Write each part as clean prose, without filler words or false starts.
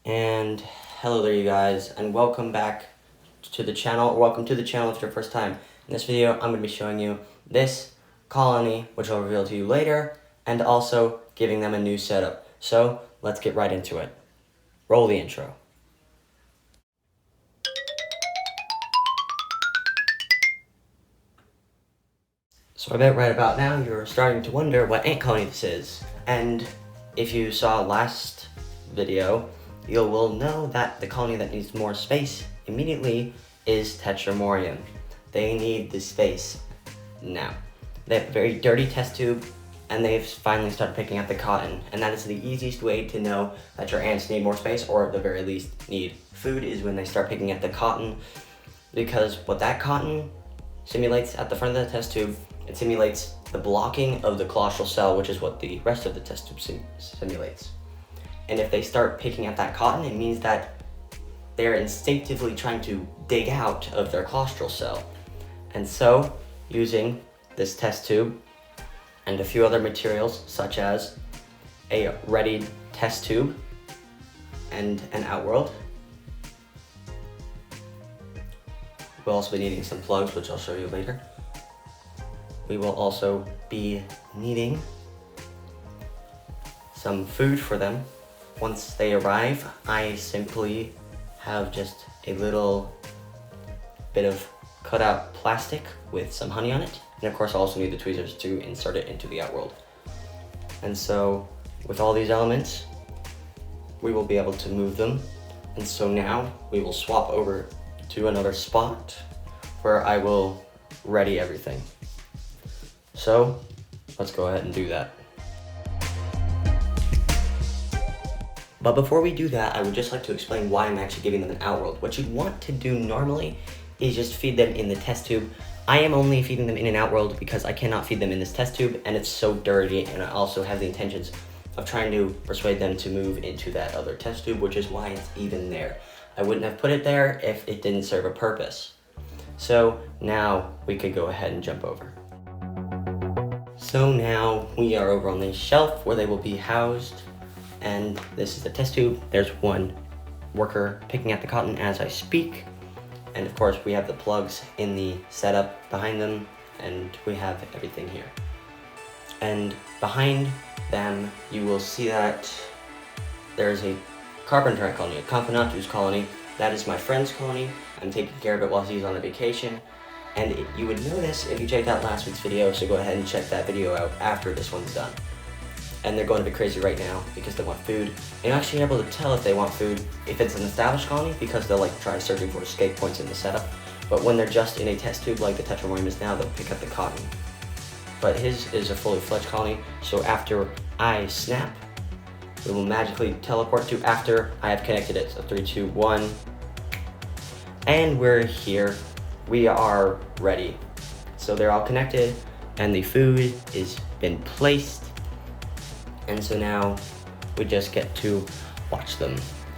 And hello there you guys, and welcome back to the channel, or welcome to the channel if it's your first time. In this video, I'm going to be showing you this colony, which I'll reveal to you later, and also giving them a new setup. So, let's get right into it. Roll the intro. So I bet right about now you're starting to wonder what ant colony this is. And if you saw last video, you will know that the colony that needs more space immediately is Tetramorium. They need the space now. They have a very dirty test tube, and they've finally started picking up the cotton. And that is the easiest way to know that your ants need more space, or at the very least need food, is when they start picking at the cotton. Because what that cotton simulates at the front of the test tube, it simulates the blocking of the colostral cell, which is what the rest of the test tube simulates. And if they start picking at that cotton, it means that they're instinctively trying to dig out of their colostral cell. And so, using this test tube and a few other materials, such as a readied test tube and an outworld, we'll also be needing some plugs, which I'll show you later. We will also be needing some food for them. Once they arrive, I simply have just a little bit of cut out plastic with some honey on it. And of course, I also need the tweezers to insert it into the outworld. And so, with all these elements, we will be able to move them. And so now, we will swap over to another spot where I will ready everything. So, let's go ahead and do that. But before we do that, I would just like to explain why I'm actually giving them an outworld. What you'd want to do normally is just feed them in the test tube. I am only feeding them in an outworld because I cannot feed them in this test tube, and it's so dirty, and I also have the intentions of trying to persuade them to move into that other test tube, which is why it's even there. I wouldn't have put it there if it didn't serve a purpose. So now we could go ahead and jump over. So now we are over on the shelf where they will be housed. And this is the test tube. There's one worker picking at the cotton as I speak. And of course we have the plugs in the setup behind them, and we have everything here. And behind them, you will see that there's a carpenter ant colony, a Camponotus colony. That is my friend's colony. I'm taking care of it while he's on a vacation. And you would notice if you checked out last week's video, so go ahead and check that video out after this one's done. And they're going a bit crazy right now because they want food. And you're actually able to tell if they want food if it's an established colony, because they'll like try searching for escape points in the setup. But when they're just in a test tube like the Tetramorium is now, they'll pick up the cotton. But his is a fully fledged colony, so after I snap, we will magically teleport to after I have connected it. So 3, 2, 1. And we're here. We are ready. So they're all connected, and the food is been placed. And so now we just get to watch them.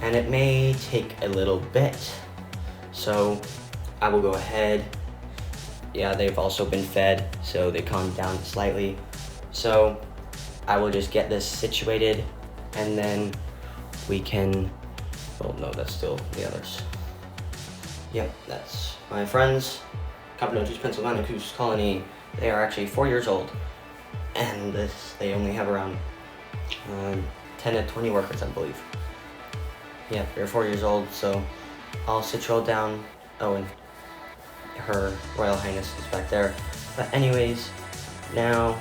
And it may take a little bit. So I will go ahead. Yeah, they've also been fed, so they calmed down slightly. So I will just get this situated, and then we can, oh no, that's still the others. Yep, that's my friends, Camponotus pennsylvanicus colony. They are actually 4 years old, and they only have around 10 to 20 workers, I believe. Yeah, they're 4 years old, so I'll sit you all down. Oh, and Her Royal Highness is back there. But anyways, now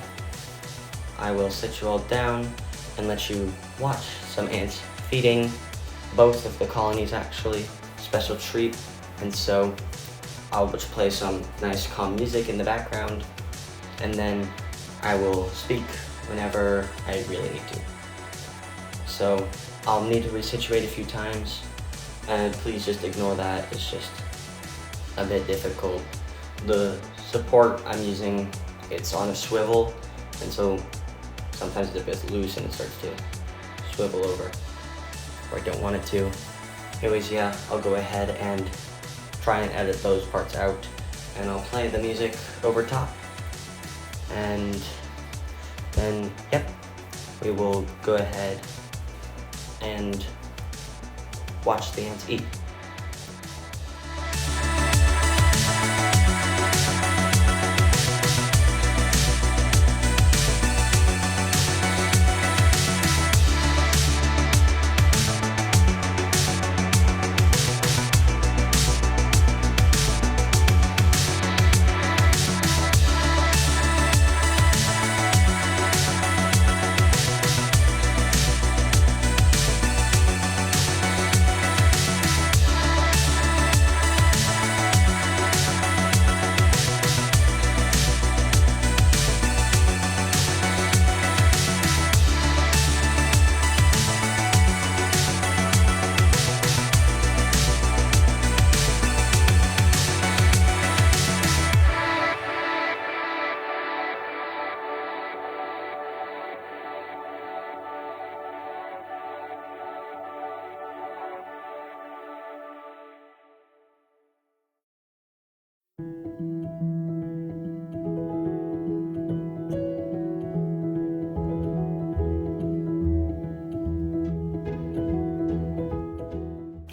I will sit you all down and let you watch some ants feeding. Both of the colonies actually, special treat. And so I'll just play some nice calm music in the background, and then I will speak whenever I really need to. So I'll need to resituate a few times, and please just ignore that. It's just a bit difficult. The support I'm using, it's on a swivel, and so sometimes it's a bit loose and it starts to swivel over where I don't want it to. Anyways, yeah, I'll go ahead and try and edit those parts out, and I'll play the music over top, and then, yep, we will go ahead and watch the ants eat.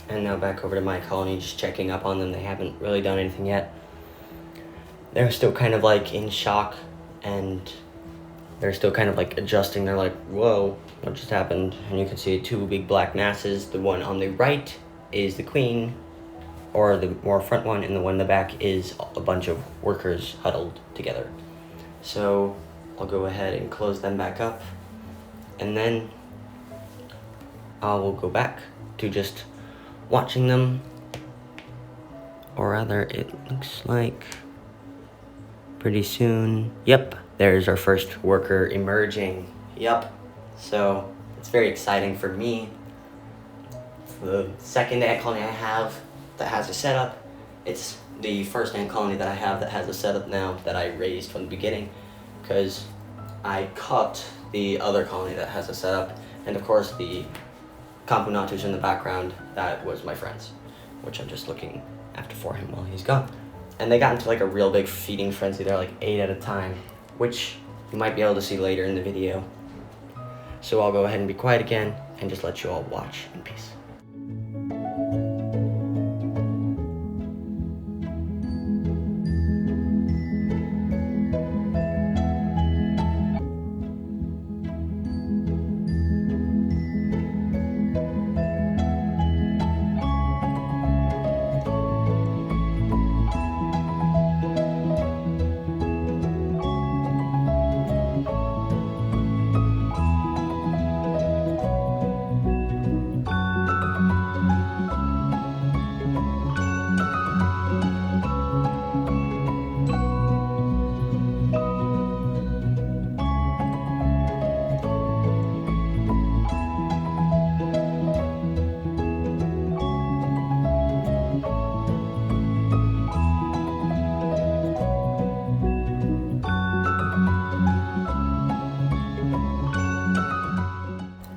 And now back over to my colony, just checking up on them. They haven't really done anything yet. They're still kind of like in shock, and they're still kind of like adjusting. They're like, whoa, what just happened? And you can see two big black masses. The one on the right is the queen, or the more front one, and the one in the back is a bunch of workers huddled together. So I'll go ahead and close them back up, and then I will go back to just watching them, or rather it looks like pretty soon. Yep, there's our first worker emerging. Yep, so it's very exciting for me. The second ant colony I have that has a setup, it's the first ant colony that I have that has a setup now that I raised from the beginning, because I caught the other colony that has a setup, and of course the Camponotus in the background, that was my friend's, which I'm just looking after for him while he's gone. And they got into like a real big feeding frenzy. They're like 8 at a time, which you might be able to see later in the video. So I'll go ahead and be quiet again and just let you all watch in peace.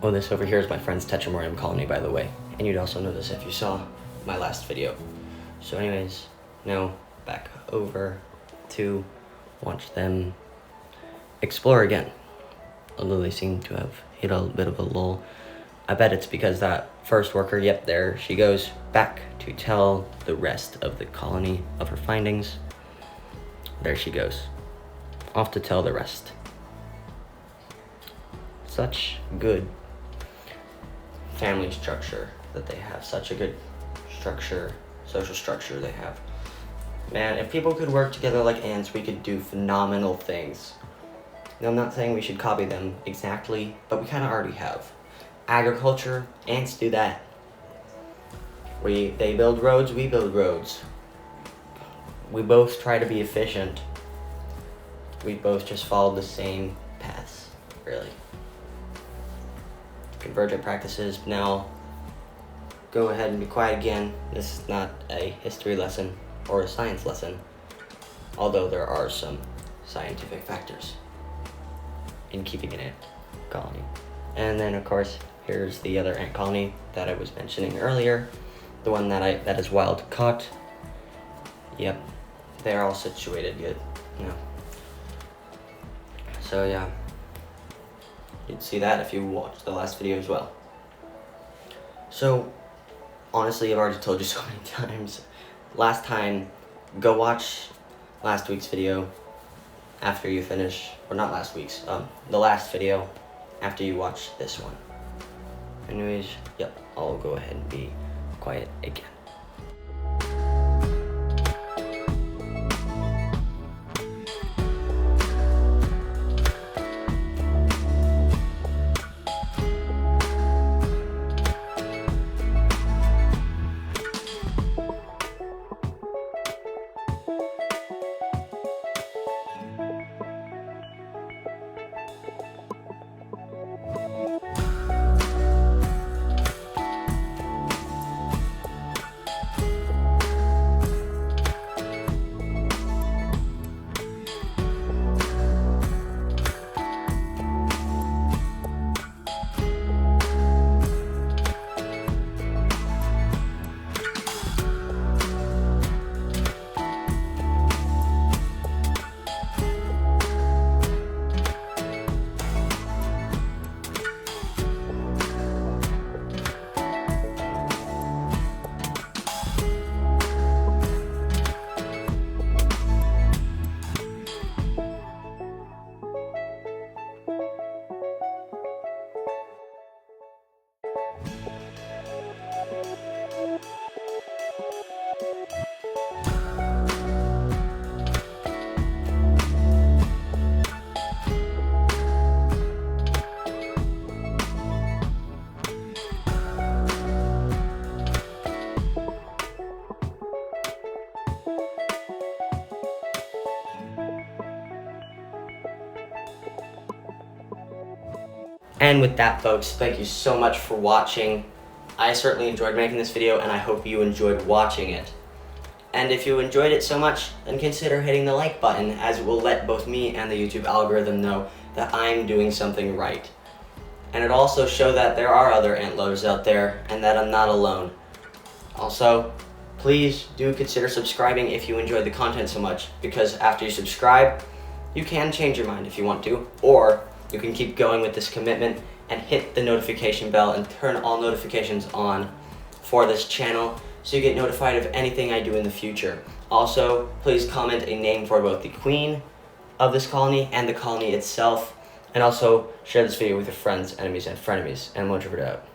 Oh, this over here is my friend's Tetramorium colony, by the way. And you'd also know this if you saw my last video. So anyways, now back over to watch them explore again. Although they seem to have hit a bit of a lull. I bet it's because that first worker, yep, there she goes back to tell the rest of the colony of her findings. There she goes, off to tell the rest. Such good family structure that they have, such a good structure, social structure they have. Man, if people could work together like ants, we could do phenomenal things. Now, I'm not saying we should copy them exactly, but we kind of already have. Agriculture, ants do that. They build roads, we build roads. We both try to be efficient. We both just follow the same paths, really. Convergent practices. Now, go ahead and be quiet again. This is not a history lesson or a science lesson, although there are some scientific factors in keeping an ant colony. And then, of course, here's the other ant colony that I was mentioning earlier, the one that is wild caught. Yep, they're all situated good. Yeah. So yeah. You'd see that if you watched the last video as well. So, honestly, I've already told you so many times. Last time, go watch last week's video after you finish, or not last week's, the last video after you watch this one. Anyways, yep, I'll go ahead and be quiet again. And with that, folks, thank you so much for watching. I certainly enjoyed making this video, and I hope you enjoyed watching it. And if you enjoyed it so much, then consider hitting the like button, as it will let both me and the YouTube algorithm know that I'm doing something right. And it also show that there are other ant lovers out there, and that I'm not alone. Also, please do consider subscribing if you enjoyed the content so much, because after you subscribe, you can change your mind if you want to, or you can keep going with this commitment and hit the notification bell and turn all notifications on for this channel so you get notified of anything I do in the future. Also, please comment a name for both the queen of this colony and the colony itself, and also share this video with your friends, enemies, and frenemies. And I'm Introvert out.